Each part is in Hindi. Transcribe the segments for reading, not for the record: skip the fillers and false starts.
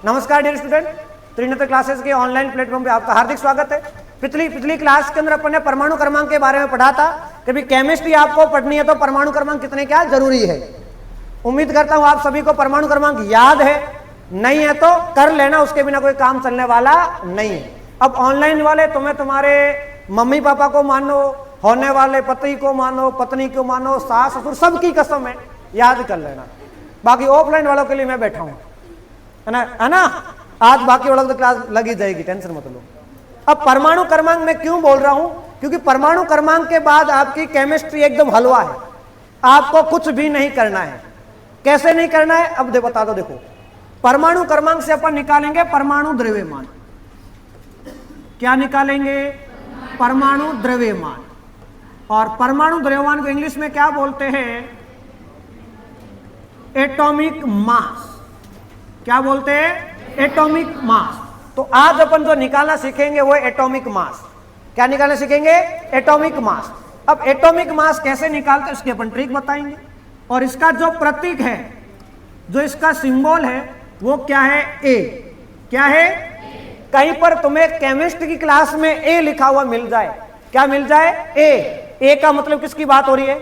नमस्कार डियर स्टूडेंट, त्रिनेत्र क्लासेस के ऑनलाइन प्लेटफॉर्म पे आपका हार्दिक स्वागत है। पिछली क्लास के अंदर अपन ने परमाणु क्रमांक के बारे में पढ़ा था कि भाई केमिस्ट्री आपको पढ़नी है तो परमाणु क्रमांक कितने क्या जरूरी है। उम्मीद करता हूं आप सभी को परमाणु क्रमांक याद है, नहीं है तो कर लेना, उसके बिना कोई काम चलने वाला नहीं है। अब ऑनलाइन वाले तुम्हें तुम्हारे मम्मी पापा को मानो, होने वाले पति को मानो, पत्नी को मानो, सास ससुर, सबकी कसम है याद कर लेना। बाकी ऑफलाइन वालों के लिए मैं बैठा हूं, है ना। आज बाकी वालों की क्लास लगी जाएगी, टेंशन मत लो। अब परमाणु क्रमांक मैं क्यों बोल रहा हूं, क्योंकि परमाणु क्रमांक के बाद आपकी केमिस्ट्री एकदम हलवा है, आपको कुछ भी नहीं करना है। कैसे नहीं करना है अब बता दो। देखो, परमाणु क्रमांक से अपन निकालेंगे परमाणु द्रव्यमान। क्या निकालेंगे? परमाणु द्रव्यमान। और परमाणु द्रव्यमान को इंग्लिश में क्या बोलते हैं? Atomic mass. क्या बोलते हैं? Atomic mass. तो आज अपन जो निकालना सीखेंगे वो एटॉमिक मास। क्या निकालना सीखेंगे? Atomic mass. अब एटॉमिक मास कैसे निकालते हैं उसकी अपन ट्रिक बताएंगे। और इसका जो प्रतीक है, जो इसका सिंबल है वो क्या है? ए। क्या है? कहीं पर तुम्हें केमिस्ट्री की क्लास में ए लिखा हुआ मिल जाए, क्या मिल जाए? ए। ए का मतलब किसकी बात हो रही है?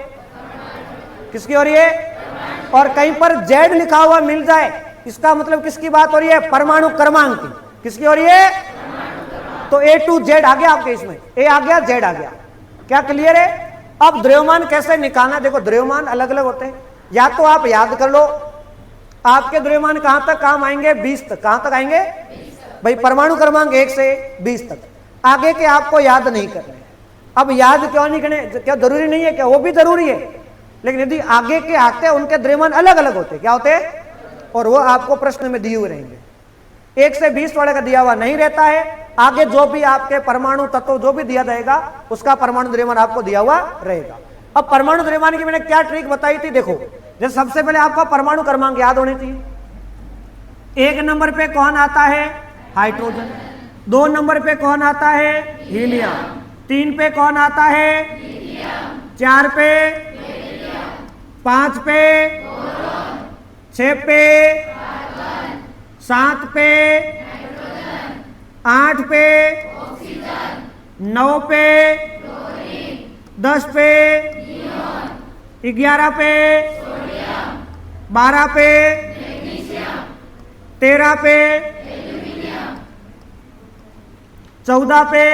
किसकी हो रही है? और कहीं पर जेड लिखा हुआ मिल जाए, इसका मतलब किसकी बात हो रही है? परमाणु क्रमांक की। किसकी हो रही है? तो ए टू जेड आ गया आपके, इसमें ए आ गया, जेड आ गया। क्या क्लियर है? अब द्रव्यमान कैसे निकालना? देखो, द्रव्यमान अलग अलग होते हैं, या तो आप याद कर लो। आपके द्रव्यमान कहां तक काम आएंगे? 20 तक। कहां तक आएंगे भाई? परमाणु क्रमांक 1 से 20 तक। आगे के आपको याद नहीं करने। अब याद क्यों नहीं करने? क्या जरूरी नहीं है? क्या वो भी जरूरी है, लेकिन यदि आगे के आते हैं उनके द्रव्यमान अलग अलग होते हैं। क्या होते हैं? और वो आपको प्रश्न में दिए हुए रहेंगे। 1 से 20 वाले का दिया हुआ नहीं रहता है। आगे जो भी आपके परमाणु तत्व जो भी दिया जाएगा उसका परमाणु द्रव्यमान आपको दिया हुआ रहेगा। अब परमाणु द्रव्यमान की मैंने क्या ट्रिक बताई थी? देखो, जैसे सबसे पहले आपको परमाणु क्रमांक याद होने चाहिए। 1 नंबर पे कौन आता है? हाइड्रोजन। 2 नंबर पे कौन आता है? हीलियम। 3 पे कौन आता है? 4 पे, 5 पे, 6 पे, 7 पे, 8 पे, 9 पे, 10 पे, 11 पे, 12 पे, 13 पे, 14 पे,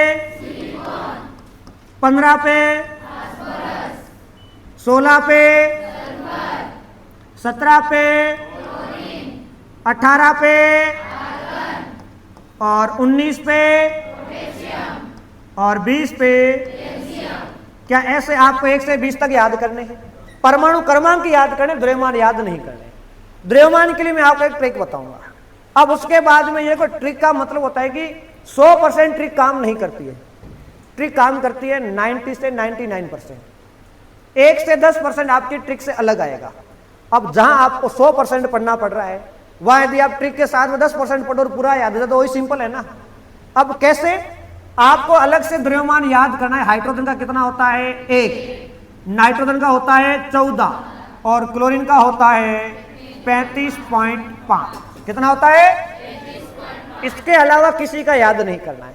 15 पे, 16 पे, 17 पे, 18 पे और 19 पे और 20 पे। क्या ऐसे आपको 1 से 20 तक याद करने हैं? परमाणु क्रमांक याद करने, द्रव्यमान याद नहीं करने। द्रव्यमान के लिए मैं आपको एक ट्रिक बताऊंगा। अब उसके बाद में ये कोई ट्रिक का मतलब होता है कि 100% ट्रिक काम नहीं करती है। ट्रिक काम करती है 90 से 99%। 1 से 10% आपकी ट्रिक से अलग आएगा। अब जहां आपको 100% पढ़ना पड़ रहा है, वह यदि आप ट्रिक के साथ में 10% पढ़ो और पूरा याद हो जाए तो वही सिंपल है ना। अब कैसे? आपको अलग से द्रव्यमान याद करना है। हाइड्रोजन का कितना होता है? 1। नाइट्रोजन का होता है 14 और क्लोरीन का होता है 35.5। कितना होता है? इसके अलावा किसी का याद नहीं करना है।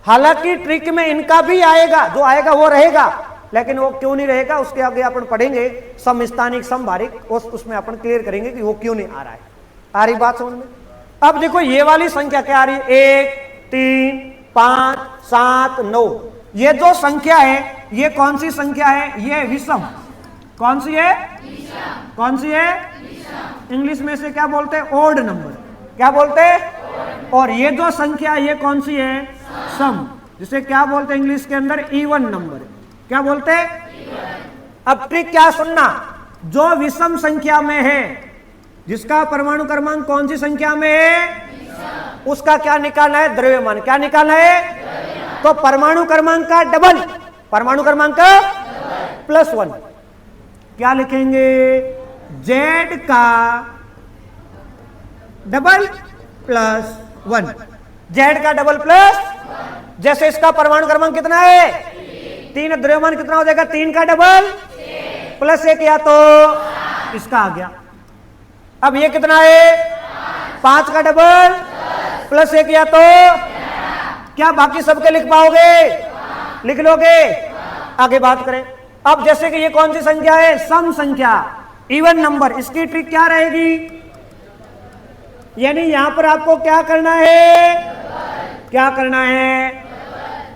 हालांकि ट्रिक में इनका भी आएगा, जो आएगा वो रहेगा, लेकिन वो क्यों नहीं रहेगा उसके आगे अपन पढ़ेंगे। समस्थानिक, समभारिक, उसमें अपन क्लियर करेंगे कि वो क्यों नहीं आ रहा है। आ रही बात समझ में? अब देखो, ये वाली संख्या क्या आ रही है? 1, 3, 5, 7, 9। ये जो संख्या है ये कौन सी संख्या है? ये विषम। कौन सी है? कौन सी है? इंग्लिश में से क्या बोलते हैं? Odd number. क्या बोलते हैं? और ये जो संख्या ये कौन सी है? सम, जिसे क्या बोलते हैं इंग्लिश के अंदर? Even number. क्या बोलते हैं? अब ट्रिक क्या सुनना, जो विषम संख्या में है, जिसका परमाणु क्रमांक कौन सी संख्या में है, उसका क्या निकालना है? द्रव्यमान। क्या निकालना है? तो परमाणु क्रमांक का डबल, परमाणु क्रमांक का +1। क्या लिखेंगे? जेड का डबल +1। जेड का डबल प्लस, जैसे इसका परमाणु क्रमांक कितना है? 3। द्रव्यमान कितना हो जाएगा? 3 का डबल +1, या तो इसका आ गया। अब ये कितना है? 5 का डबल प्लस 1 या तो क्या बाकी सबके लिख पाओगे? लिख लोगे? आगे बात करें। अब जैसे कि ये कौन सी संख्या है? सम संख्या, इवन नंबर। इसकी ट्रिक क्या रहेगी? यानी यहां पर आपको क्या करना है? क्या करना है?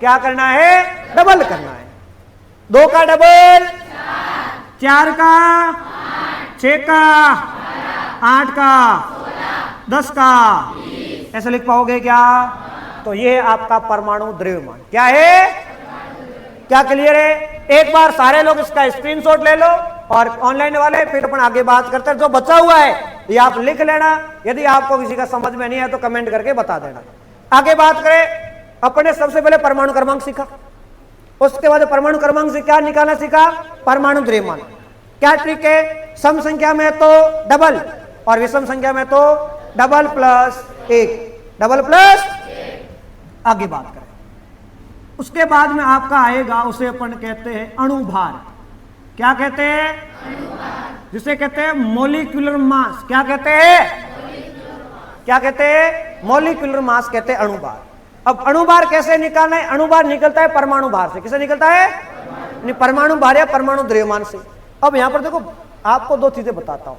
क्या करना है? डबल करना है। 2 का डबल 4 का 6 का 8 का 10 का, ऐसे लिख पाओगे क्या? तो ये आपका परमाणु द्रव्यमान क्या है? क्या क्लियर है? एक बार सारे लोग इसका स्क्रीनशॉट ले लो और ऑनलाइन वाले फिर अपन आगे बात करते हैं। जो बचा हुआ है ये आप लिख लेना। यदि आपको किसी का समझ में नहीं है तो कमेंट करके बता देना। आगे बात करें। अपने सबसे पहले परमाणु क्रमांक सीखा, उसके बाद परमाणु क्रमांक से क्या निकालना सीखा? परमाणु द्रव्यमान। क्या ट्रिक है? सम संख्या में तो डबल और विषम संख्या में तो डबल प्लस 1, डबल प्लस। आगे बात करें। उसके बाद में आपका आएगा, उसे अपन कहते हैं अणुभार। क्या कहते हैं? अणुभार। जिसे कहते हैं मोलिकुलर मास। क्या कहते हैं? क्या कहते हैं? मोलिकुलर मास कहते हैं अणुभार। अब अणुभार कैसे निकालना है? अणुभार निकलता है परमाणु भार से। किसे निकलता है? परमाणु भार या परमाणु द्रव्यमान से। अब यहां पर देखो, आपको 2 चीजें बताता हूं।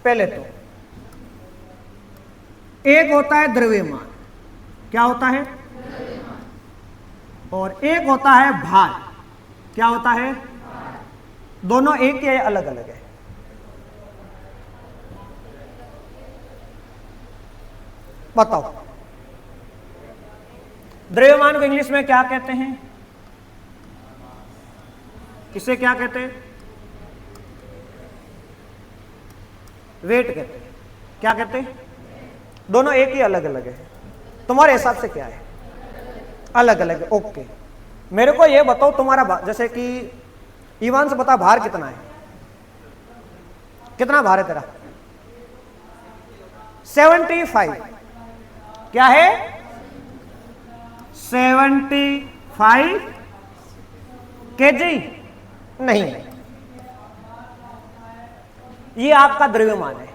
पहले तो एक होता है द्रव्यमान। क्या होता है? और एक होता है भार। क्या होता है? दोनों एक या अलग अलग है? बताओ। द्रव्यमान को इंग्लिश में क्या कहते हैं? किसे क्या कहते हैं? वेट कहते हैं। क्या कहते हैं? दोनों एक ही अलग अलग है? तुम्हारे हिसाब से क्या है? अलग अलग है। ओके, मेरे को ये बताओ तुम्हारा जैसे कि ईवान से बता, भार कितना है? कितना भार है तेरा? 75। क्या है? 75 केजी? नहीं, ये आपका द्रव्यमान है।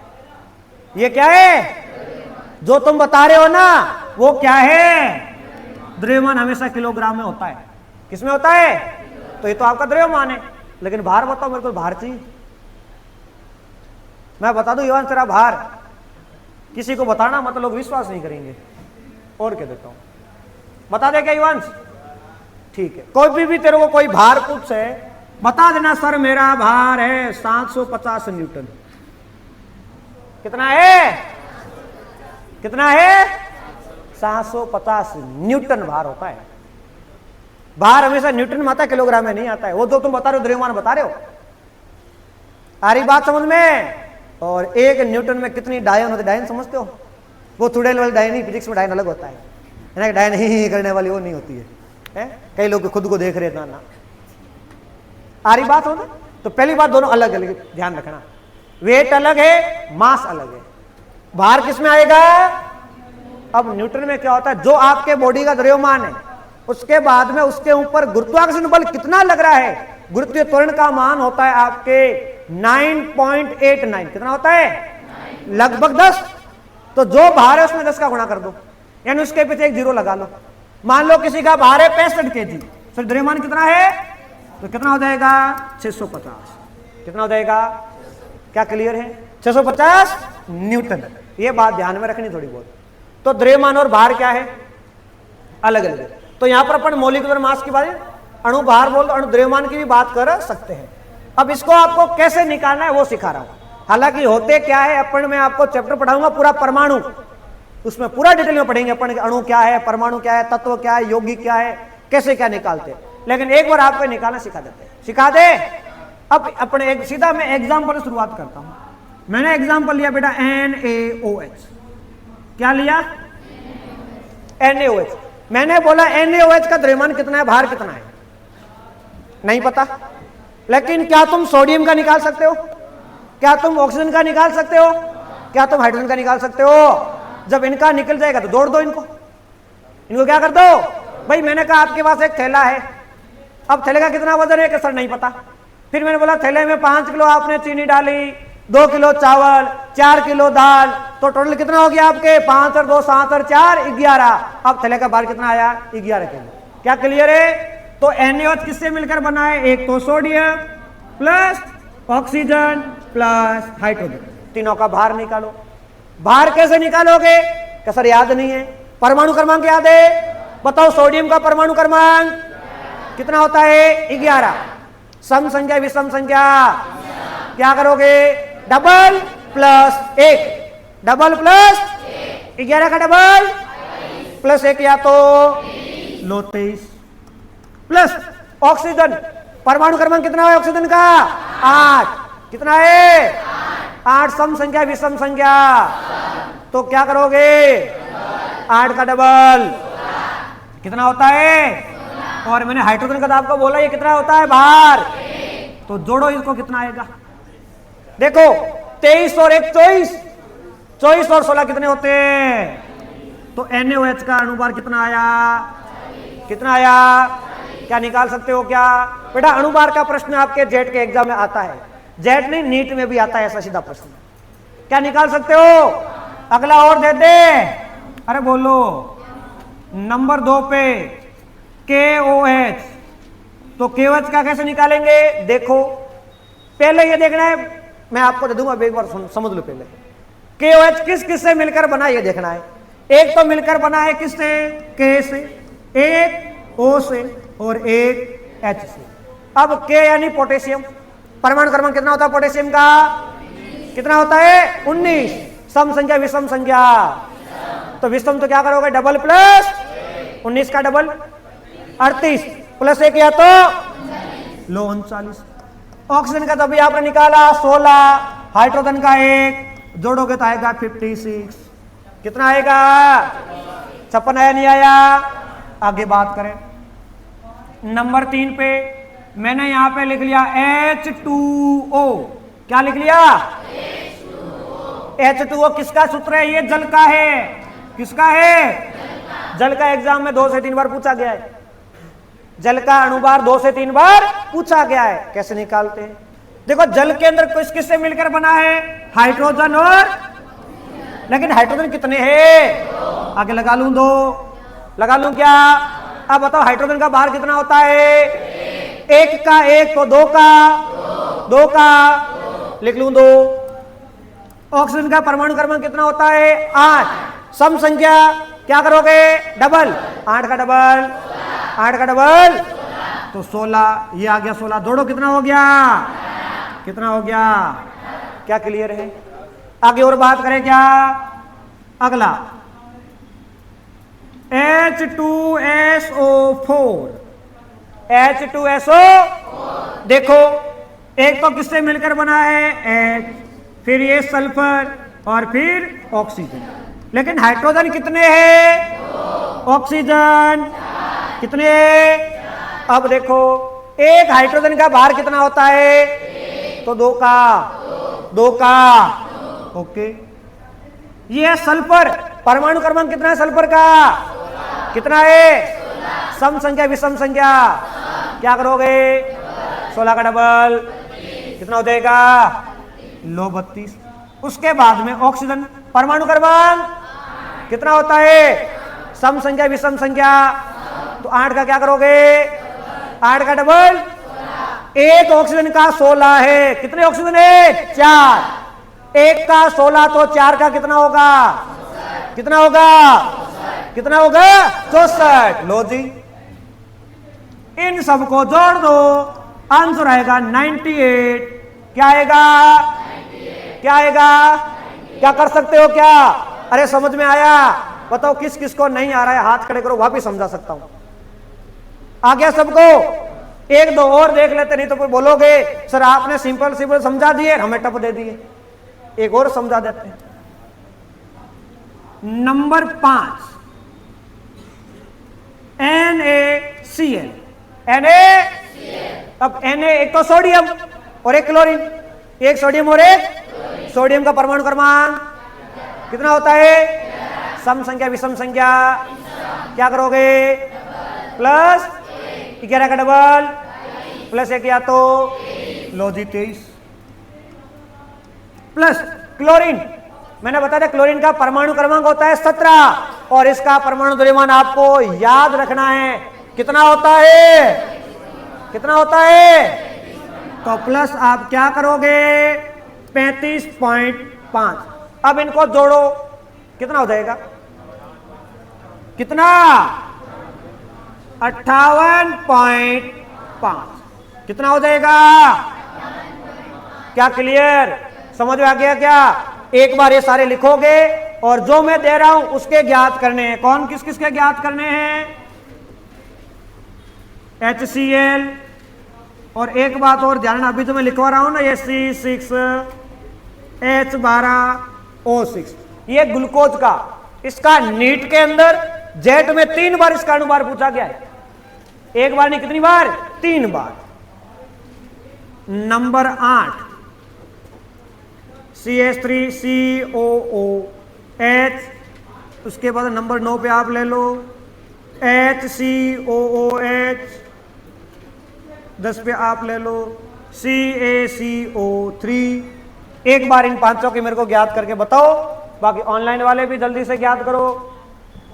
ये क्या है? जो तुम बता रहे हो ना, वो क्या है? द्रव्यमान हमेशा किलोग्राम में होता है। किसमें होता है? तो ये तो आपका द्रव्यमान है। लेकिन भार बताओ, मेरे को भार चाहिए। मैं बता दूं ईवान तेरा भार, किसी को बताना मतलब लोग विश्वास नहीं करेंगे। और क्या देता हूं, बता दे क्या ईवान? ठीक है, कोई भी तेरे को कोई भार पूछे, बता देना सर मेरा भार है 750 न्यूटन। कितना है? कितना है? 750 न्यूटन भार होता है। भार हमेशा न्यूटन में आता है, किलोग्राम में नहीं आता है। वो तो तुम बता रहे हो, द्रव्यमान बता रहे हो। आ रही बात समझ में? और 1 न्यूटन में कितनी डायन होती है? डायन समझते हो? वो थोड़े वाली डायन ही, फिजिक्स में डायन अलग होता है। डायन ही करने वाली वो नहीं होती है। कई लोग खुद को देख रहे ना। आ रही बात हो ना? तो पहली बात, दोनों अलग अलग ध्यान रखना। वेट अलग है, मास अलग है। भार किसमें आएगा? अब न्यूटन में क्या होता है? जो आपके बॉडी का द्रव्यमान है, उसके बाद में उसके ऊपर गुरुत्वाकर्षण बल कितना लग रहा है, गुरुत्वीय त्वरण का मान होता है आपके 9.89। कितना होता है? लगभग 10। तो जो भार है उसमें 10 का गुणा कर दो, यानी उसके पीछे एक 0 लगा लो। मान लो किसी का भार है 65 केजी, फिर द्रव्यमान कितना है? तो कितना हो जाएगा? 650। कितना हो जाएगा? क्या क्लियर है? 650 न्यूटन। ये बात ध्यान में रखनी थोड़ी बहुत। तो द्रव्यमान और भार क्या है? अलग अलग है। तो यहां पर अपन मॉलिक्यूलर मास की बात, अणु भार बोल अणु द्रव्यमान की भी बात कर सकते हैं। अब इसको आपको कैसे निकालना है वो सिखा रहा हूं। हालांकि होते क्या है, अपन में आपको चैप्टर पढ़ाऊंगा पूरा परमाणु, उसमें पूरा डिटेल में पढ़ेंगे अपन अणु क्या है, परमाणु क्या है, तत्व क्या है, यौगिक क्या है, कैसे क्या निकालते हैं। लेकिन एक बार आपको निकालना सिखा देते हैं। सिखा दे। अब अपने सीधा मैं एग्जाम्पल से शुरुआत करता हूं। मैंने एग्जाम्पल लिया बेटा NaOH। क्या लिया? NaOH। मैंने बोला NaOH का द्रव्यमान कितना है, भार कितना है? नहीं पता। लेकिन क्या तुम सोडियम का निकाल सकते हो? क्या तुम ऑक्सीजन का निकाल सकते हो? क्या तुम हाइड्रोजन का निकाल सकते हो? जब इनका निकल जाएगा तो जोड़ दो इनको। इनको क्या कर दो? भाई मैंने कहा आपके पास एक थैला है, अब थैले का कितना वजन है? कि सर नहीं पता। फिर मैंने बोला थैले में 5 किलो आपने चीनी डाली, 2 किलो चावल, 4 किलो दाल, तो टोटल कितना हो गया आपके 5 और 2 7 और 4 11। अब थैले का भार कितना आया 11 किलो। क्या क्लियर है? तो NaOH किससे मिलकर बना है? एक तो sodium plus oxygen plus hydrogen, तीनों का भार निकालो। भार कैसे निकालोगे? क्या सर याद नहीं है? परमाणु क्रमांक याद है? बताओ सोडियम का परमाणु क्रमांक कितना होता है 11। सम संख्या विषम संख्या क्या करोगे? डबल प्लस 1, डबल प्लस 11 का डबल प्लस 1 या तो लो 23 प्लस ऑक्सीजन परमाणु क्रमांक कितना है ऑक्सीजन का 8, कितना है 8, सम संख्या विषम संख्या तो क्या करोगे 8 का डबल कितना होता है? और मैंने हाइड्रोजन का तो आपको बोला ये कितना होता है भार, तो जोड़ो इसको कितना आएगा? देखो 23 और 1 24, 24 और 16 कितने होते हैं? तो NaOH का अणुभार कितना आया? कितना आया? क्या निकाल सकते हो क्या बेटा? अणुभार का प्रश्न आपके जेट के एग्जाम में आता है, जेट नहीं नीट में भी आता है ऐसा सीधा प्रश्न। क्या निकाल सकते हो? अगला और दे दे। अरे बोलो। नंबर 2 पे KOH, तो KOH का कैसे निकालेंगे? देखो पहले ये देखना है, मैं आपको दे दूंगा एक बार समझ लो। पहले KOH किस किस से मिलकर बना ये देखना है। एक तो मिलकर बना है किससे? K से, एक O से और एक H से। अब K यानी पोटेशियम, परमाणु क्रमांक कितना होता है पोटेशियम का? कितना होता है 19, सम संख्या विषम संख्या तो विषम तो क्या करोगे डबल प्लस 19 का डबल 38 प्लस 1 या तो लो 39। ऑक्सीजन का तो अभी आपने निकाला 16, हाइड्रोजन का 1 जोड़ोगे तो आएगा 56। कितना आएगा? 56 आया नहीं आया? आगे बात करें। नंबर 3 पे मैंने यहां पे लिख लिया H2O। क्या लिख लिया? H2O किसका सूत्र है? ये जल का है। किसका है? जल का एग्जाम में 2 से 3 बार पूछा गया है। जल का अणुभार 2 से 3 बार पूछा गया है। कैसे निकालते हैं? देखो जल के अंदर किस किस से मिलकर बना है? हाइड्रोजन और, लेकिन हाइड्रोजन कितने हैं? आगे लगा लूं 2, लगा लूं क्या? अब बताओ हाइड्रोजन का भार कितना होता है? 1 का 1 तो 2 का 2 का लिख लूं 2। ऑक्सीजन का परमाणु क्रमांक कितना होता है? 8, सम संख्या क्या करोगे डबल, 8 का डबल 8 का डबल तो 16, ये आ गया 16। जोड़ो कितना हो गया? कितना हो गया? क्या क्लियर है? आगे और बात करें क्या? अगला H2SO4। H2SO देखो एक तो किससे मिलकर बना है? H, फिर ये सल्फर और फिर ऑक्सीजन। लेकिन हाइड्रोजन कितने हैं? ऑक्सीजन कितने? अब देखो एक हाइड्रोजन का भार कितना होता है? तो 2 का ओके। ये सल्फर परमाणु क्रमांक कितना है सल्फर का? कितना है? सम संख्या विषम संख्या क्या करोगे? 16 का डबल कितना हो जाएगा? लो 32। उसके बाद में ऑक्सीजन परमाणु क्रमांक कितना होता है? सम संख्या विषम संख्या तो 8 का क्या करोगे? 8 का डबल, एक ऑक्सीजन का 16 है। कितने ऑक्सीजन है? 4। एक का 16 तो 4 का कितना होगा? कितना होगा? कितना होगा? 64। लो जी इन सबको जोड़ दो, आंसर आएगा 98। क्या आएगा? क्या आएगा? क्या कर सकते हो क्या? अरे समझ में आया? बताओ किस किस को नहीं आ रहा है हाथ खड़े करो, वहां भी समझा सकता हूं। आ गया सबको? एक दो और देख लेते, नहीं तो कोई बोलोगे सर आपने सिंपल सिंपल समझा दिए हमें टप दे दिए। एक और समझा देते हैं। Number 5 NaCl। अब Na एक तो सोडियम और एक क्लोरीन, एक सोडियम और एक सोडियम का परमाणु क्रमांक कितना होता है? सम संख्या विषम संख्या क्या करोगे? प्लस 11 का डबल प्लस 1 या तो लो जी 23 प्लस क्लोरीन मैंने बताया था क्लोरीन का परमाणु क्रमांक होता है 17 और इसका परमाणु द्रव्यमान आपको याद रखना है। कितना होता है? कितना होता है? तो प्लस आप क्या करोगे? 35.5। अब इनको जोड़ो, कितना हो जाएगा? कितना? 58.5। कितना हो जाएगा? क्या क्लियर? समझ में आ गया क्या? एक बार ये सारे लिखोगे और जो मैं दे रहा हूं उसके ज्ञात करने हैं। कौन किस किस के ज्ञात करने हैं? HCl। और एक बात और ध्यान, अभी जो मैं लिखवा रहा हूं ना, ये C6H12O6, ये ग्लूकोज का, इसका नीट के अंदर जेट में 3 बार इसका अनुभार पूछा गया है। एक बार नहीं, कितनी बार? 3 बार। Number 8 CH3COOH। उसके बाद नंबर 9 पे आप ले लो HCOOH। 10 पे आप ले लो CaCO3। एक बार इन 5 की मेरे को ज्ञात करके बताओ, बाकी ऑनलाइन वाले भी जल्दी से ज्ञात करो।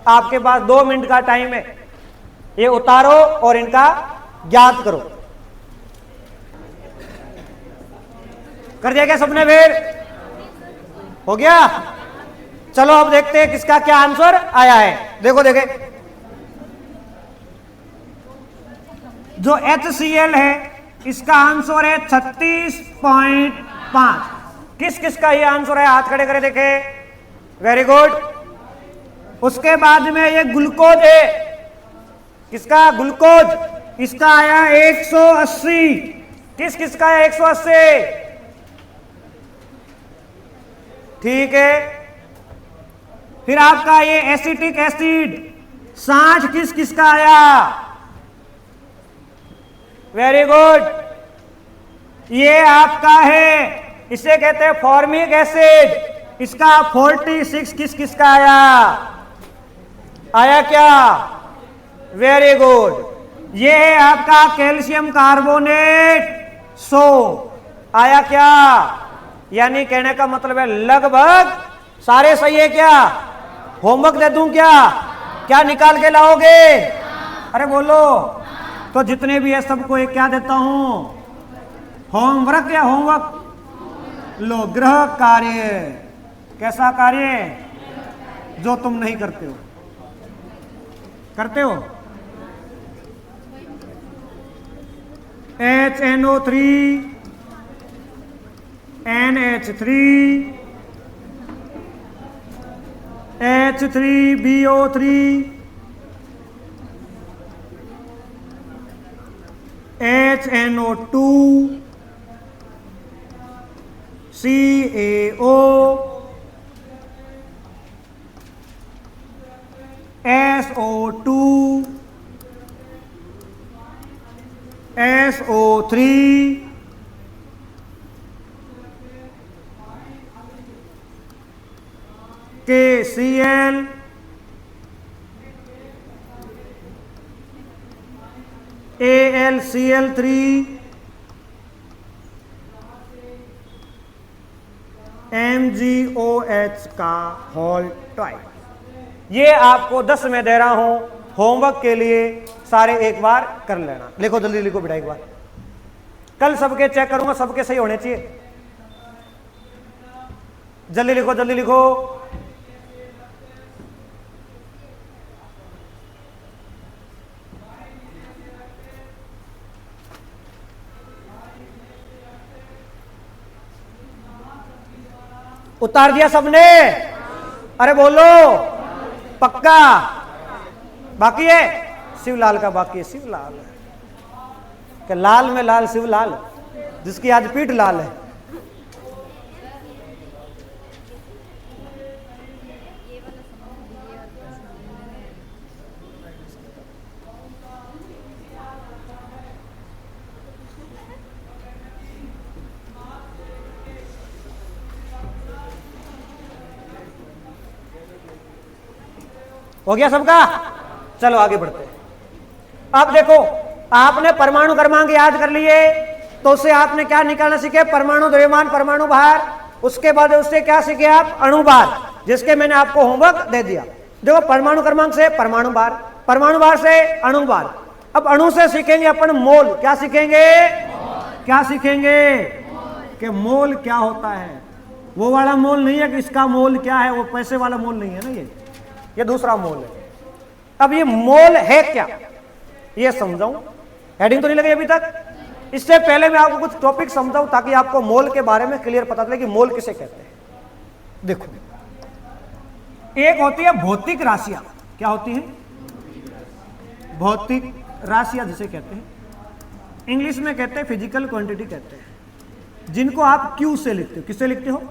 आपके पास 2 मिनट का टाइम है, ये उतारो और इनका ज्ञात करो। कर दिया क्या सबने? फिर हो गया? चलो अब देखते हैं किसका क्या आंसर आया है। देखो देखे, जो HCl है इसका आंसर है 36.5। किस किस का ये आंसर है? हाथ खड़े करे देखे। Very good. उसके बाद में ये ग्लूकोज है, किसका? ग्लूकोज। इसका आया 180। किस किस का है? 180। ठीक है। फिर आपका ये एसिटिक एसिड 60 किस किस का आया? Very good. ये आपका है, इसे कहते हैं फॉर्मिक एसिड, इसका 46 किस किस का आया? आया क्या? Very good. ये है आपका कैल्शियम कार्बोनेट 100। आया क्या? यानी कहने का मतलब है लगभग सारे सही है। क्या होमवर्क दे दूं क्या? क्या निकाल के लाओगे? अरे बोलो। तो जितने भी है सबको एक क्या देता हूं? होमवर्क या होमवर्क? लो, गृह कार्य। कैसा कार्य? जो तुम नहीं करते हो। करते हो? HNO3 NH3 H3BO3 HNO2 CaO SO2 SO3 KCl AlCl3 MgOH का होल ट्वाइस। ये आपको 10 में दे रहा हूं होमवर्क के लिए, सारे एक बार कर लेना। लिखो जल्दी लिखो बेटा, एक बार। कल सबके चेक करूंगा, सबके सही होने चाहिए। जल्दी लिखो, जल्दी लिखो। उतार दिया सबने? अरे बोलो पक्का? बाकी है शिवलाल का, बाकी है शिवलाल के लाल में लाल, शिवलाल जिसकी आज पीठ लाल है। हो गया सबका? चलो आगे बढ़ते हैं। अब देखो, आपने परमाणु क्रमांक याद कर लिए, तो उससे आपने क्या निकालना सीखे? परमाणु द्रव्यमान, परमाणु भार। उसके बाद उससे क्या सीखे आप? अणुभार, जिसके मैंने आपको होमवर्क दे दिया। देखो परमाणु क्रमांक से परमाणु भार, परमाणु भार से अणु भार। अब अणु से सीखेंगे अपन मोल। क्या सीखेंगे? क्या सीखेंगे? कि मोल क्या होता है। वो वाला मोल नहीं है कि इसका मोल क्या है, वो पैसे वाला मोल नहीं है ना, ये दूसरा मोल है। अब ये मोल है क्या, ये समझाऊं। हेडिंग तो नहीं लगी अभी तक। इससे पहले मैं आपको कुछ टॉपिक समझाऊं ताकि आपको मोल के बारे में क्लियर पता चले कि मोल किसे कहते हैं। देखो, एक होती है भौतिक राशियां। क्या होती है? भौतिक राशियां जिसे कहते हैं, इंग्लिश में कहते हैं फिजिकल क्वांटिटी कहते हैं, जिनको आप क्यू से लिखते हो। किससे लिखते हो?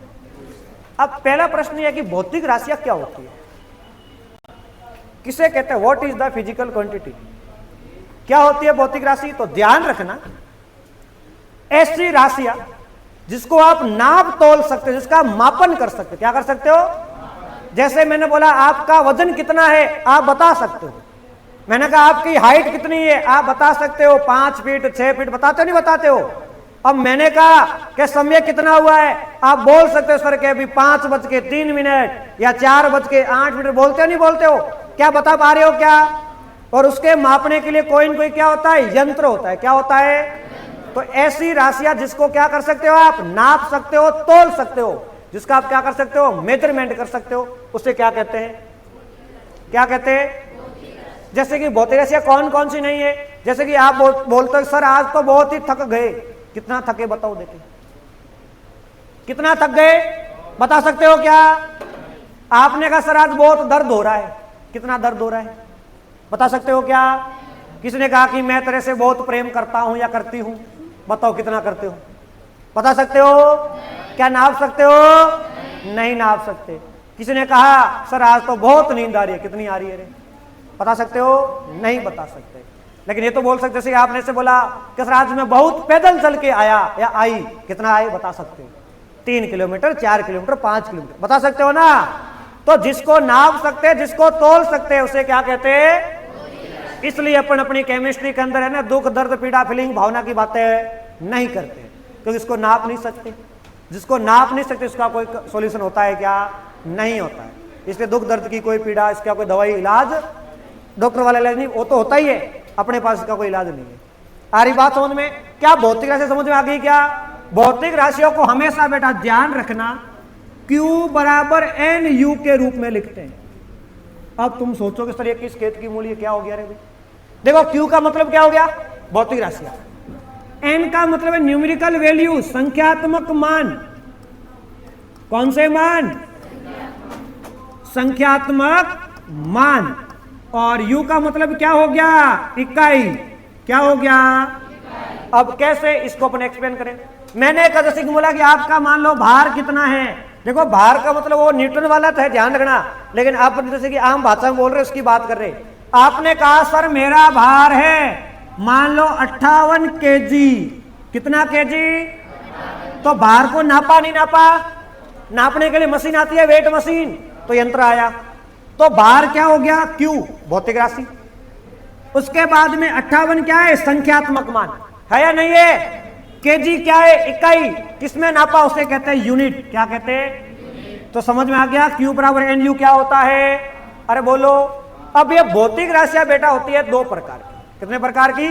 अब पहला प्रश्न यह है कि भौतिक राशियां क्या होती है, किसे कहते हैं? What is the physical quantity? क्या होती है भौतिक राशि? तो ध्यान रखना, ऐसी राशियां जिसको आप नाप तोल सकते हो, जिसका मापन कर सकते हो। क्या कर सकते हो? जैसे मैंने बोला आपका वजन कितना है, आप बता सकते हो। मैंने कहा आपकी हाइट कितनी है, आप बता सकते हो। 5 फीट 6 फीट बताते हो नहीं बताते हो? अब मैंने कहा कि समय कितना हुआ है, आप बोल सकते हो सर के अभी 5:03 या 4:08 बोलते हो नहीं बोलते हो? क्या बता पा रहे हो क्या? और उसके मापने के लिए कोई न कोई क्या होता है? यंत्र होता है। क्या होता है? तो ऐसी राशियां जिसको क्या कर सकते हो आप? नाप सकते हो, तोल सकते हो, जिसका आप क्या कर सकते हो? मेजरमेंट कर सकते हो। उसे क्या कहते हैं? क्या कहते हैं? जैसे कि भौतिक राशियां कौन कौन सी नहीं है? जैसे कि आप बोलते हो सर आज तो बहुत ही थक गए। कितना थके बताओ देखे, कितना थक गए बता सकते हो क्या? आपने कहा सर आज बहुत दर्द हो रहा है। कितना दर्द हो रहा है बता सकते हो क्या? किसी ने कहा कि मैं तेरे से बहुत प्रेम करता हूं या करती हूं, बताओ कितना करते हो? बता सकते हो? क्या नाप सकते हो? नहीं नाप सकते। किसी ने कहा सर आज तो बहुत नींद आ रही है। कितनी आ रही है रे? बता सकते हो? नहीं बता सकते। लेकिन ये तो बोल सकते, जैसे आपने से बोला कि सर आज मैं बहुत पैदल चल के आया या आई। कितना आए बता सकते हो? 3 किलोमीटर 4 किलोमीटर 5 किलोमीटर बता सकते हो ना? तो जिसको नाप सकते हैं, जिसको तोल सकते हैं, उसे क्या कहते हैं? इसलिए अपन अपनी केमिस्ट्री के अंदर है ना, दुख दर्द पीड़ा फीलिंग भावना की बातें नहीं करते, क्योंकि इसको नाप नहीं सकते। जिसको नाप नहीं सकते उसका कोई सॉल्यूशन होता है क्या? नहीं होता है। इसलिए दुख दर्द की कोई पीड़ा, इसका कोई दवाई इलाज डॉक्टर वाला इलाज नहीं, वो तो होता ही है, अपने पास इसका कोई इलाज नहीं है। आ रही बात समझ में? क्या भौतिक राशि समझ में आ गई क्या? भौतिक राशियों को हमेशा बेटा ध्यान रखना Q बराबर NU के रूप में लिखते हैं। अब तुम सोचोगे सर ये किस खेत की मूली है, क्या हो गया रे भाई? देखो Q का मतलब क्या हो गया? भौतिक राशियां। N का मतलब है न्यूमेरिकल वैल्यू, संख्यात्मक मान। कौन से मान? संख्यात्मक मान। और U का मतलब क्या हो गया? इकाई। क्या हो गया? अब कैसे इसको अपन एक्सप्लेन करें? मैंने कहा जैसे कि बोला कि आपका मान लो भार कितना है। देखो भार का मतलब वो न्यूटन वाला तो है, ध्यान रखना, लेकिन आप जैसे कि आम भाषा में बोल रहे उसकी बात कर रहे। आपने कहा सर मेरा भार है मान लो 58 केजी। कितना केजी? तो भार को नापा नहीं नापा? नापने के लिए मशीन आती है, वेट मशीन, तो यंत्र आया, तो भार क्या हो गया? Q भौतिक राशि। उसके बाद में 58 क्या है? संख्यात्मक मान है या नहीं है? केजी क्या है? इकाई। किसमें नापा? उसे कहते हैं यूनिट। क्या कहते हैं? तो समझ में आ गया Q बराबर NU क्या होता है? अरे बोलो। अब ये भौतिक राशियां बेटा होती है 2 प्रकार की। कितने प्रकार की?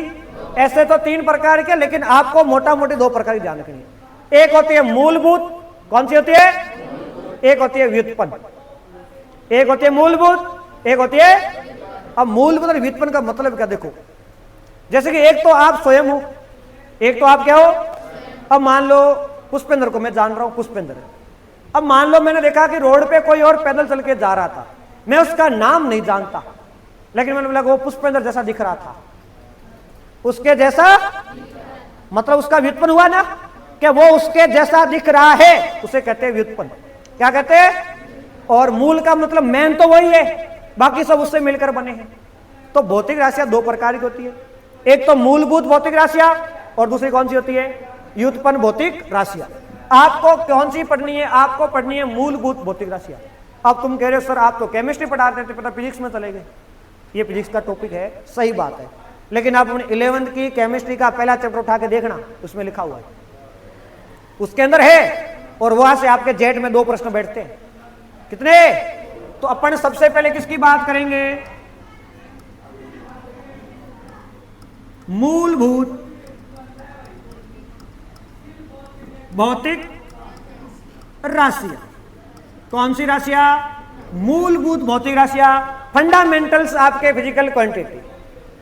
ऐसे तो 3 प्रकार के, लेकिन आपको मोटा मोटी 2 प्रकार की ध्यान रखनी है। एक होती है मूलभूत। कौन सी होती है? एक होती है व्युत्पन्न। एक होती है मूलभूत, एक होती है। अब मूलभूत और व्युत्पन्न का मतलब क्या? देखो जैसे कि एक तो आप स्वयं हो, एक तो आप क्या हो? अब मान लो पुष्पेंद्र को मैं जान रहा हूं, पुष्पेंद्र। अब मान लो मैंने देखा कि रोड पे कोई और पैदल चल के जा रहा था, मैं उसका नाम नहीं जानता, लेकिन मैंने बोला वो पुष्पेंद्र जैसा दिख रहा था। उसके जैसा मतलब उसका व्युत्पन्न हुआ ना, कि वो उसके जैसा दिख रहा है, उसे कहते हैं व्युत्पन्न। क्या कहते हैं? और मूल का मतलब मेन तो वही है, बाकी सब उससे मिलकर बने हैं। तो भौतिक राशियां 2 प्रकार की होती है, एक तो मूलभूत भौतिक राशियां और दूसरी कौन सी होती है? व्युत्पन्न भौतिक राशियां। आपको कौन सी पढ़नी है? आपको पढ़नी है मूलभूत भौतिक राशियां। अब तुम कह रहे हो सर आप तो केमिस्ट्री पढ़ाते थे, पता फिजिक्स में चले गए। ये फिजिक्स का टॉपिक है, सही बात है, लेकिन आप 11th की केमिस्ट्री का पहला चैप्टर उठा के देखना, उसमें लिखा हुआ है, उसके अंदर है और वहां से आपके जेट में 2 प्रश्न बैठते हैं। कितने? तो अपन सबसे पहले किसकी बात करेंगे? मूलभूत भौतिक राशियां। कौन सी राशियां? मूलभूत भौतिक राशियां, फंडामेंटल्स आपके फिजिकल क्वांटिटी।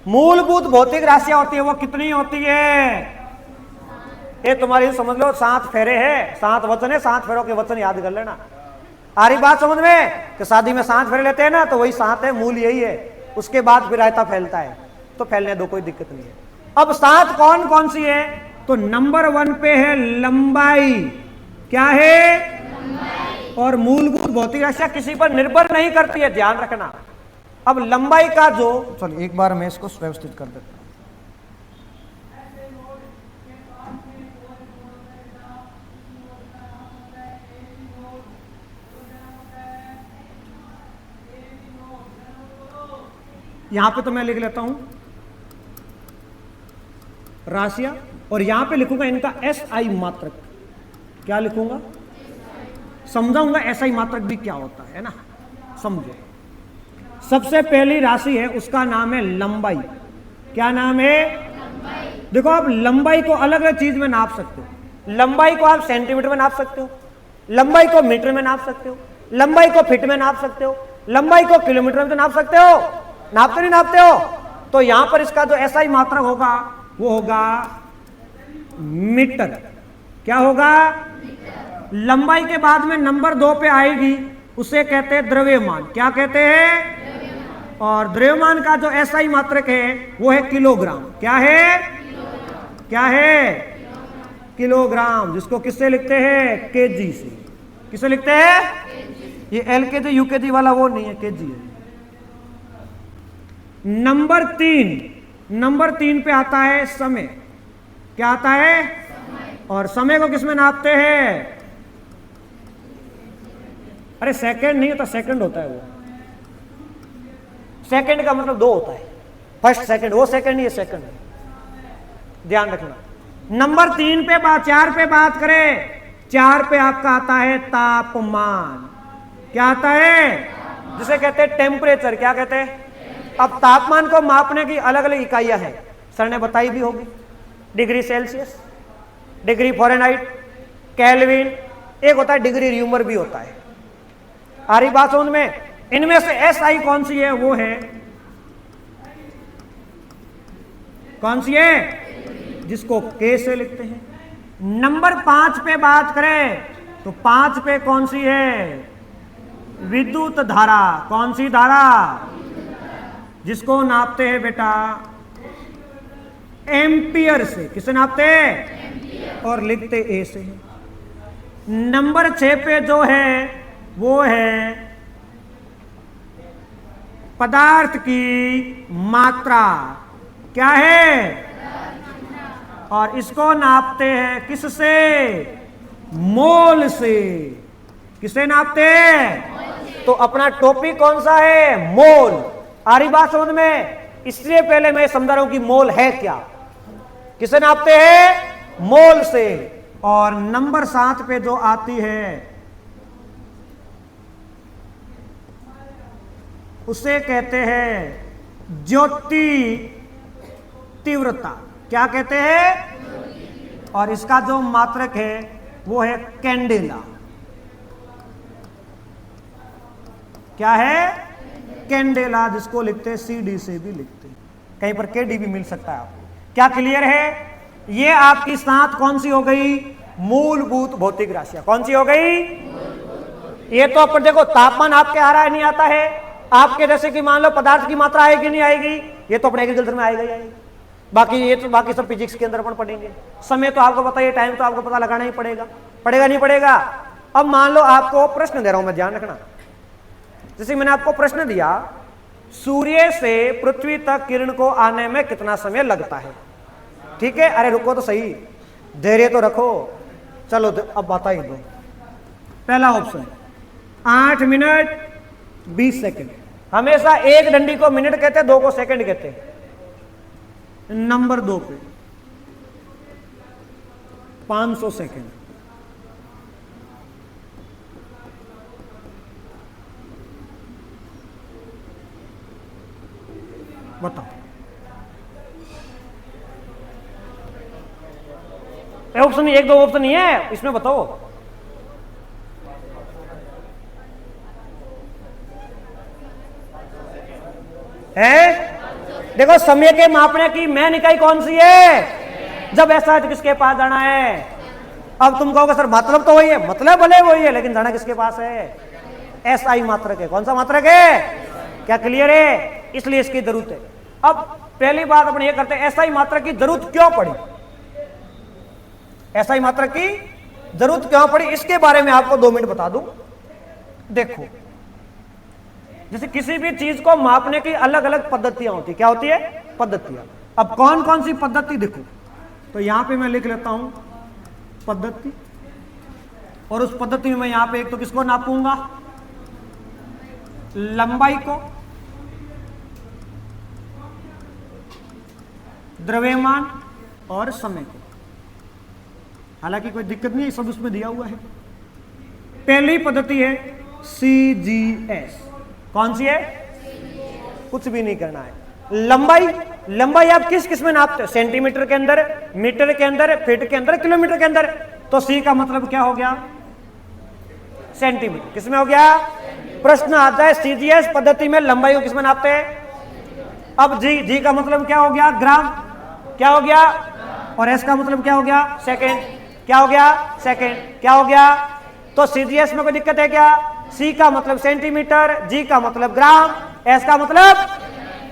मूलभूत भौतिक राशियां होती है, वो कितनी होती है? ये तुम्हारी समझ लो 7 फेरे हैं, 7 वचन है, 7 फेरों के वचन याद कर लेना। आ रही बात समझ में? कि शादी में 7 फेरे लेते हैं ना, तो वही 7 है, मूल यही है। उसके बाद फिर रायता फैलता है, तो फैलने दो, कोई दिक्कत नहीं है। अब 7 कौन कौन सी है? तो नंबर 1 पे है लंबाई। क्या है? लंबाई। और मूलभूत भौतिक राशियां किसी पर निर्भर नहीं करती है, ध्यान रखना। अब लंबाई का जो, चलो एक बार मैं इसको व्यवस्थित कर देता हूं। यहां पे तो मैं लिख लेता हूं राशियां, और यहां पे लिखूंगा इनका SI मात्रक। क्या लिखूंगा? समझाऊंगा SI मात्रक भी क्या होता है ना, समझो। सबसे पहली राशि है, उसका नाम है लंबाई। क्या नाम है? लंबाई। देखो, आप लंबाई को अलग अलग चीज में नाप सकते हो। लंबाई को आप सेंटीमीटर में नाप सकते हो, लंबाई को मीटर में नाप सकते हो, लंबाई को फीट में नाप सकते हो, लंबाई को किलोमीटर में तो नाप सकते हो। नापते नहीं नापते हो? तो यहां पर इसका जो SI मात्रक होगा वो होगा मीटर। क्या होगा? मीटर। लंबाई के बाद में नंबर 2 पे आएगी, उसे कहते हैं द्रव्यमान। क्या कहते हैं? द्रव्यमान। और द्रव्यमान का जो SI मात्रक है वो है किलोग्राम। क्या है? किलोग्राम। क्या है? किलोग्राम। जिसको किससे लिखते हैं? केजी से। किससे लिखते हैं? ये LKG UKG वाला वो नहीं है, केजी है। नंबर 3 पे आता है समय। क्या आता है? समय। और समय को किसमें नापते हैं? अरे सेकंड नहीं होता, सेकंड होता है वो। सेकंड का मतलब 2 होता है, फर्स्ट सेकंड। वो सेकंड नहीं है, सेकंड है, ध्यान रखना। नंबर 4 पे बात करें, 4 पे आपका आता है तापमान। क्या आता है? जिसे कहते हैं टेम्परेचर। क्या कहते हैं? अब तापमान को मापने की अलग अलग इकाइयां हैं, सर ने बताई भी होगी। Degree Celsius, degree Fahrenheit, kelvin, एक होता है डिग्री र्यूमर भी होता है। आ रही बात समझ में? इनमें से SI कौन सी है? वो है, कौन सी है? जिसको K से लिखते हैं। नंबर 5 पे बात करें तो 5 पे कौन सी है? विद्युत धारा। कौन सी धारा? जिसको नापते हैं बेटा एम्पियर से। किसे नापते हैं? और लिखते A से है। नंबर 6 पे जो है वो है पदार्थ की मात्रा। क्या है? और इसको नापते हैं किससे? मोल से। किसे नापते हैं? तो अपना टॉपिक कौन सा है? मोल। आ रही बात समझ में? इसलिए पहले मैं समझा रहा हूं कि मोल है क्या। किसे नापते हैं? मोल से। और नंबर 7 पे जो आती है उसे कहते हैं ज्योति तीव्रता। क्या कहते हैं? और इसका जो मात्रक है वो है कैंडेला। क्या है? कैंडेला, जिसको लिखते हैं CD से भी लिखते हैं, कहीं पर KD भी मिल सकता है आपको। क्या क्लियर है? ये आपकी 7 कौन सी हो गई? मूलभूत भौतिक राशियां। कौन सी हो गई? ये तो अपन देखो, तापमान आपके आ रहा है, नहीं आता है? आपके जैसे कि मान लो पदार्थ की मात्रा आएगी नहीं आएगी? ये तो अपने एग्रीकल्चर में आएगा ही आएगा। बाकी ये तो बाकी सब फिजिक्स के अंदर अपन पढ़ेंगे। समय तो आपको पता है, टाइम तो आपको पता लगाना ही पड़ेगा। पड़ेगा नहीं पड़ेगा? अब मान लो आपको प्रश्न दे रहा हूं मैं, ध्यान रखना। जैसे मैंने आपको प्रश्न दिया, सूर्य से पृथ्वी तक किरण को आने में कितना समय लगता है? ठीक है, अरे रुको तो सही, धैर्य तो रखो। चलो अब बता ही दो। पहला ऑप्शन 8 मिनट 20 सेकंड। हमेशा एक डंडी को मिनट कहते हैं, 2 को सेकंड कहते हैं। नंबर 2 पे 500 सेकंड। बताओ। ऑप्शन एक दो ऑप्शन नहीं है इसमें, बताओ। है देखो, समय के मापने की मेन इकाई कौन सी है? जब ऐसा है तो किसके पास जाना है? अब तुम कहोगे सर मतलब तो वही है, मतलब भले वही है लेकिन जाना किसके पास है? एसआई मात्रक है। कौन सा मात्रक है? क्या क्लियर है? इसलिए इसकी जरूरत है। अब पहली बात अपन ये करते हैं, एसआई मात्रक की जरूरत क्यों पड़ी? एसआई मात्रक की जरूरत क्यों पड़ी इसके बारे में आपको 2 मिनट बता दूं। देखो, जैसे किसी भी चीज को मापने की अलग अलग पद्धतियां होती। क्या होती है? पद्धतियां। अब कौन कौन सी पद्धति देखो, तो यहां पे मैं लिख लेता हूं पद्धति, और उस पद्धति में मैं यहां पे एक तो किसको नापूंगा? लंबाई को, द्रव्यमान और समय को। हालांकि कोई दिक्कत नहीं है, सब उसमें दिया हुआ है। पहली पद्धति है CGS। कौन सी है? कुछ भी नहीं करना है। लंबाई, लंबाई आप किस किस में नापते हो? सेंटीमीटर के अंदर, मीटर के अंदर, फीट के अंदर, किलोमीटर के अंदर। तो C का मतलब क्या हो गया? सेंटीमीटर। किसमें हो गया? प्रश्न आता है CGS पद्धति में लंबाई को किसमें नापते हैं? अब G का मतलब क्या हो गया? ग्राम। क्या हो गया? और S का मतलब क्या हो गया? सेकेंड। क्या हो गया? सेकेंड। क्या हो गया? तो CGS में कोई दिक्कत है क्या? C का मतलब सेंटीमीटर, G का मतलब ग्राम, S का मतलब,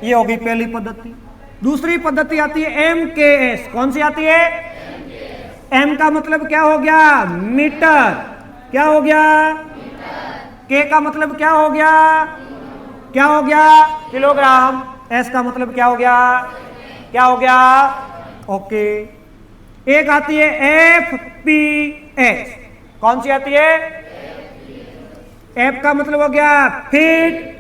ये होगी पहली पद्धति। दूसरी पद्धति आती है MKS। कौन सी आती है? M का मतलब क्या हो गया? मीटर। क्या हो गया? K का मतलब क्या हो गया? क्या हो गया? किलोग्राम। S का मतलब क्या हो गया? क्या हो गया? ओके। एक आती है FPS। कौन सी आती है? F का मतलब हो गया फीट,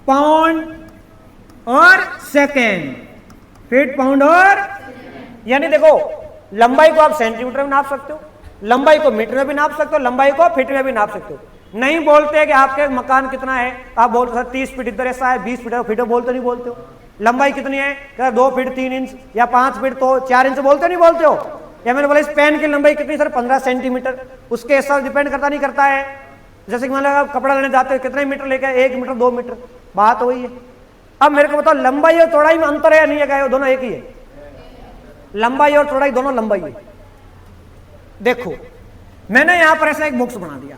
पाउंड और सेकेंड। फीट, पाउंड और, यानी देखो, लंबाई को आप सेंटीमीटर में नाप सकते हो, लंबाई को मीटर में भी नाप सकते हो, लंबाई को फीट में भी नाप सकते हो। नहीं बोलते कि आपके मकान कितना है, आप बोलते हो 30 फीट इधर ऐसा है, 20 फीट है, फीट बोलते नहीं बोलते हो। लंबाई कितनी है? क्या 2 फीट 3 इंच या 5 फीट तो 4 इंच बोलते नहीं बोलते हो? या मैंने बोला इस पेन की लंबाई कितनी सर? 15 सेंटीमीटर। उसके हिसाब डिपेंड करता नहीं करता है। जैसे कि मान लो आप कपड़ा लेने जाते हो, कितने मीटर लेकर? 1 मीटर 2 मीटर, बात वही है। अब मेरे को बताओ लंबाई और चौड़ाई में अंतर है या नहीं है? क्या दोनों एक ही है? लंबाई और चौड़ाई दोनों लंबाई है। देखो, मैंने यहां पर ऐसा एक बॉक्स बना दिया,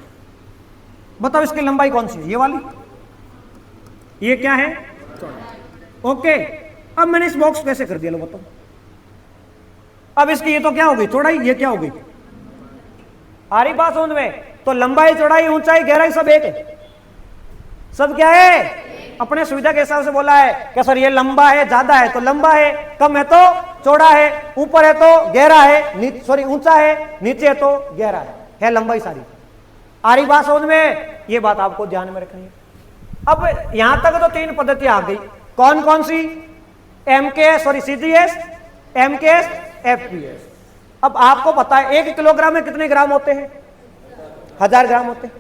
बताओ इसकी लंबाई कौन सी है? ये वाली। ये क्या है? चौड़ाई। ओके, अब मैंने इस बॉक्स कैसे कर दिया लो बताओ। अब इसकी ये तो क्या हो गई? चौड़ाई। ये क्या हो गई? आ रही बात समझ में? तो लंबाई, चौड़ाई, ऊंचाई, गहराई सब एक है। सब क्या है? अपने सुविधा के हिसाब से बोला है क्या सर ये लंबा है, ज्यादा है तो लंबा है, कम है तो चौड़ा है, ऊपर है तो गहरा है, सॉरी ऊंचा है, नीचे है तो गहरा है लंबाई सारी। आ रही बात समझ में? ये बात आपको ध्यान में रखनी है। अब यहां तक तो 3 पद्धति आ गई। कौन कौन सी? MKS, sorry CGS, MKS, FPS। अब आपको पता है 1 किलोग्राम में कितने ग्राम होते हैं? 1000 ग्राम होते हैं।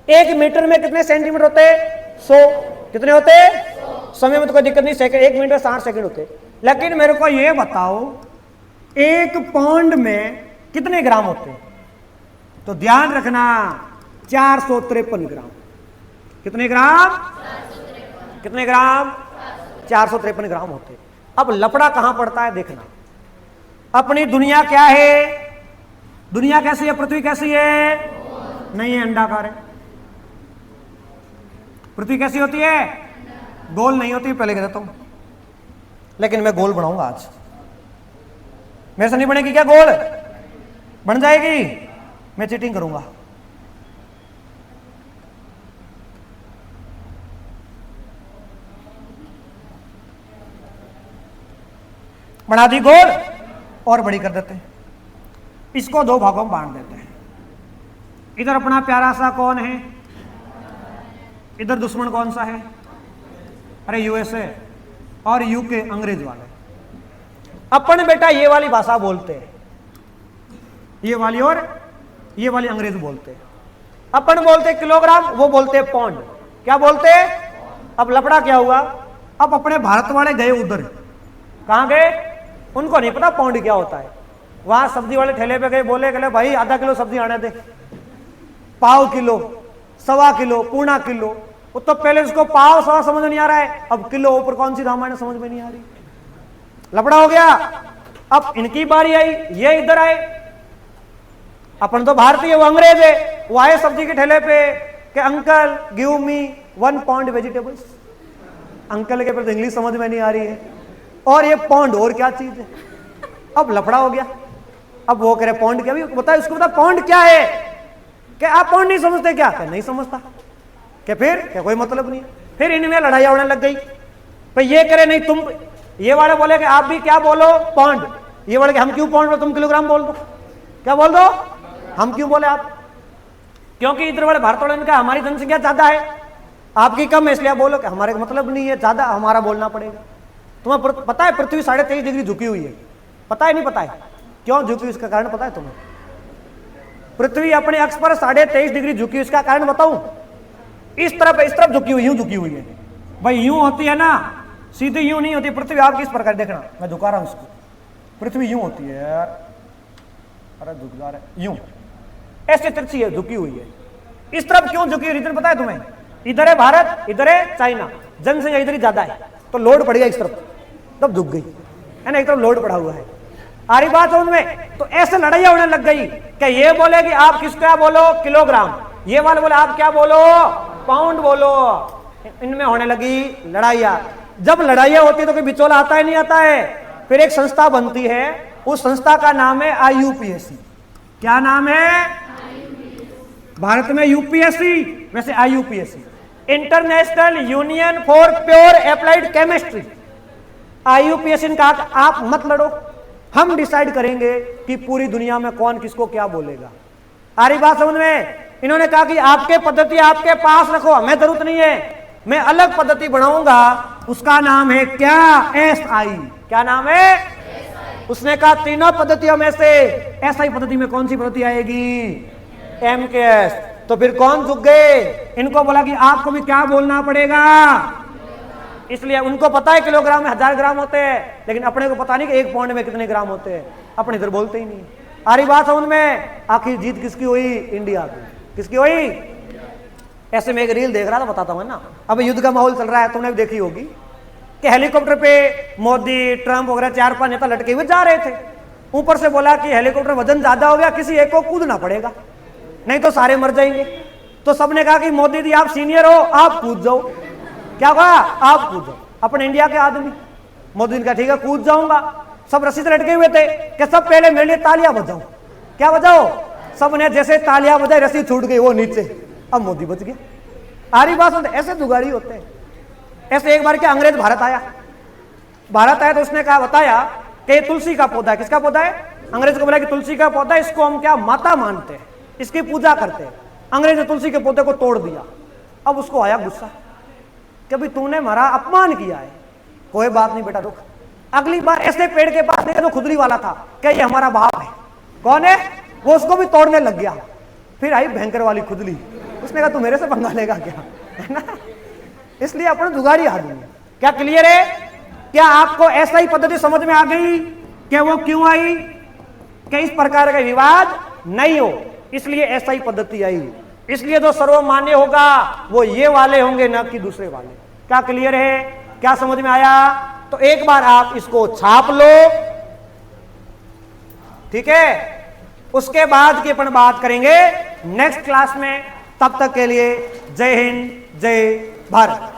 1 मीटर में कितने सेंटीमीटर होते हैं? 100। कितने होते हैं? समय में तो कोई दिक्कत नहीं, सेकंड 1 मिनट में 60 सेकंड होते हैं। लेकिन मेरे को यह बताओ 1 पाउंड में कितने ग्राम होते हैं? तो ध्यान रखना 453 ग्राम। कितने ग्राम? कितने ग्राम? 453 ग्राम होते हैं। अब लफड़ा कहां पड़ता है देखना। अपनी दुनिया क्या है? दुनिया कैसी है? पृथ्वी कैसी है? नहीं है, अंडाकार है। पृथ्वी कैसी होती है? गोल नहीं होती, पहले कह देता हूं। लेकिन मैं गोल बनाऊंगा आज। मेरे से नहीं बनेगी क्या गोल? बन जाएगी, मैं चीटिंग करूंगा। बना दी गोल और बड़ी कर देते हैं। इसको 2 भागों में बांट देते हैं। इधर अपना प्यारा सा कौन है? इधर दुश्मन कौन सा है? अरे USA और UK, अंग्रेज वाले। अपन बेटा ये वाली भाषा बोलते हैं, ये वाली और ये वाली अंग्रेज बोलते हैं। अपन बोलते किलोग्राम, वो बोलते पाउंड। क्या बोलते? अब लफड़ा क्या हुआ, अब अपने भारत वाले गए उधर, कहां गए? उनको नहीं पता पौंड क्या होता है। वहां सब्जी वाले ठेले पे गए, बोले भाई आधा किलो सब्जी आने दे, पाव किलो, सवा किलो, पूर्णा किलो। वो तो पहले उसको पाव सवा समझ में नहीं आ रहा है, अब किलो ऊपर कौन सी रामायण समझ में नहीं आ रही, लफड़ा हो गया। अब इनकी बारी आई, ये इधर आए, अपन तो भारतीय, वो अंग्रेज है। वो आए सब्जी के ठेले पे कि uncle give me 1 pound vegetables. Uncle के पर इंग्लिश समझ में नहीं आ रही है, और ये पौंड और क्या चीज है। अब लफड़ा हो गया। अब वो कह रहे पौंड क्या, भी बताए उसको, बता पौंड क्या है। क्या आप पौंड नहीं समझते क्या? नहीं समझता। क्या फिर? क्या कोई मतलब नहीं। फिर इनमें लड़ाई होने लग गई। भाई ये करे नहीं तुम, ये वाले बोले कि आप भी क्या बोलो पौंड, ये वाले हम क्यों पौंड, तुम किलोग्राम बोल दो। क्या बोल दो? हम क्यों बोले आप? क्योंकि इधर वाले भारत वाले ने कहा हमारी जनसंख्या ज्यादा है, आपकी कम है, इसलिए आप बोलो कि हमारे मतलब नहीं है, ज्यादा हमारा बोलना पड़ेगा। तुम्हें पता है पृथ्वी 23.5 डिग्री झुकी हुई है? पता है नहीं पता है? क्यों झुकी, इसका कारण पता है तुम्हें? पृथ्वी अपने अक्ष पर 23.5 डिग्री झुकी, इसका कारण बताऊं? इस तरफ झुकी हुई, यूं झुकी हुई है। भाई यूं होती है ना, सीधी यूं नहीं होती पृथ्वी। आप किस प्रकार देखना, मैं झुका रहा हूं इसको, पृथ्वी यूं होती है यार, अरे झुक जा रहा है, यूं ऐसे तिरछी है, झुकी हुई है। इस तरफ क्यों झुकी, रीजन पता है तुम्हें? इधर है भारत, इधर है चाइना, जनसंख्या इधर ही ज्यादा है, तो लोड पड़ गया इस तरफ, तब झुक गई है ना, एक तरफ लोड पड़ा हुआ है। आ रही बात समझ में? तो ऐसे लड़ाइयां होने लग गई कि ये बोले कि आप किस क्या बोलो किलोग्राम, ये वाले बोले आप क्या बोलो पाउंड बोलो। इनमें होने लगी लड़ाइयां। जब लड़ाइयां होती है तो कोई बिचौला आता है नहीं आता है। फिर एक संस्था बनती है, उस संस्था का नाम है IUPAC। क्या नाम है? भारत में यूपीएससी, वैसे IUPAC, international union for pure applied chemistry. IUPAC ने कहा आप मत लड़ो, हम डिसाइड करेंगे कि पूरी दुनिया में कौन किसको क्या बोलेगा। आ रही बात समझ में? इन्होंने कहा कि आपके पद्धति आपके पास रखो, हमें जरूरत नहीं है, मैं अलग पद्धति बनाऊंगा, उसका नाम है क्या? SI। क्या नाम है? उसने कहा तीनों पद्धतियों में से SI पद्धति में कौन सी पद्धति आएगी? MKS। तो फिर कौन झुक गए? इनको बोला कि आपको भी क्या बोलना पड़ेगा। इसलिए उनको पता है किलोग्राम में 1000 ग्राम होते हैं, लेकिन अपने को पता नहीं कि 1 पाउंड में कितने ग्राम होते हैं, अपने इधर बोलते ही नहीं। आ रही बात समझ में? आखिर जीत किसकी हुई? इंडिया की। किसकी हुई? ऐसे में एक रील देख रहा था, बताता हूं ना, अब युद्ध का माहौल चल रहा है, तुमने भी देखी होगी कि हेलीकॉप्टर पे मोदी ट्रंप वगैरह 4-5 नेता लटके हुए जा रहे थे। ऊपर से बोला कि हेलीकॉप्टर वजन ज्यादा हो गया, किसी एक को कूदना पड़ेगा, नहीं तो सारे मर जाएंगे। तो सबने कहा कि मोदी जी आप सीनियर हो, आप कूद जाओ। क्या कहा? आप कूद जाओ। अपने इंडिया के आदमी, मोदी ने कहा ठीक है कूद जाऊंगा। सब रस्सी से लटके हुए थे कि सब पहले मेरे लिए तालियां बजाओ। क्या बजाओ? सबने जैसे तालियां बजाई, रस्सी छूट गई वो नीचे, अब मोदी बच गया। आ रही बात सुनते? ऐसे जुगाड़ी होते हैं। ऐसे एक बार क्या अंग्रेज भारत आया तो उसने कहा बताया कि तुलसी का पौधा है। किसका पौधा है? अंग्रेज को बोला कि तुलसी का पौधा, इसको हम क्या माता मानते हैं, इसकी पूजा करते हैं। अंग्रेज ने तुलसी के पौधे को तोड़ दिया। अब उसको आया गुस्सा कि भाई तूने हमारा अपमान किया है। कोई बात नहीं बेटा, रुक, अगली बार ऐसे पेड़ के पास देखा तो खुदरी वाला था कि ये हमारा बाप है। कौन है? वो उसको भी तोड़ने लग गया। फिर आई भयंकर वाली खुदली, उसने कहा तू मेरे से पंगा लेगा क्या, है ना। इसलिए अपने जुगाड़ी आदमी। क्या क्लियर है? क्या आपको ऐसा ही पद्धति समझ में आ गई कि वो क्यों आई? कि इस प्रकार का विवाद नहीं हो, इसलिए ऐसा ही पद्धति आई। इसलिए जो सर्वमान्य होगा वो ये वाले होंगे, ना कि दूसरे वाले। क्या क्लियर है? क्या समझ में आया? तो एक बार आप इसको छाप लो, ठीक है। उसके बाद की अपन बात करेंगे नेक्स्ट क्लास में। तब तक के लिए जय हिंद, जय भारत।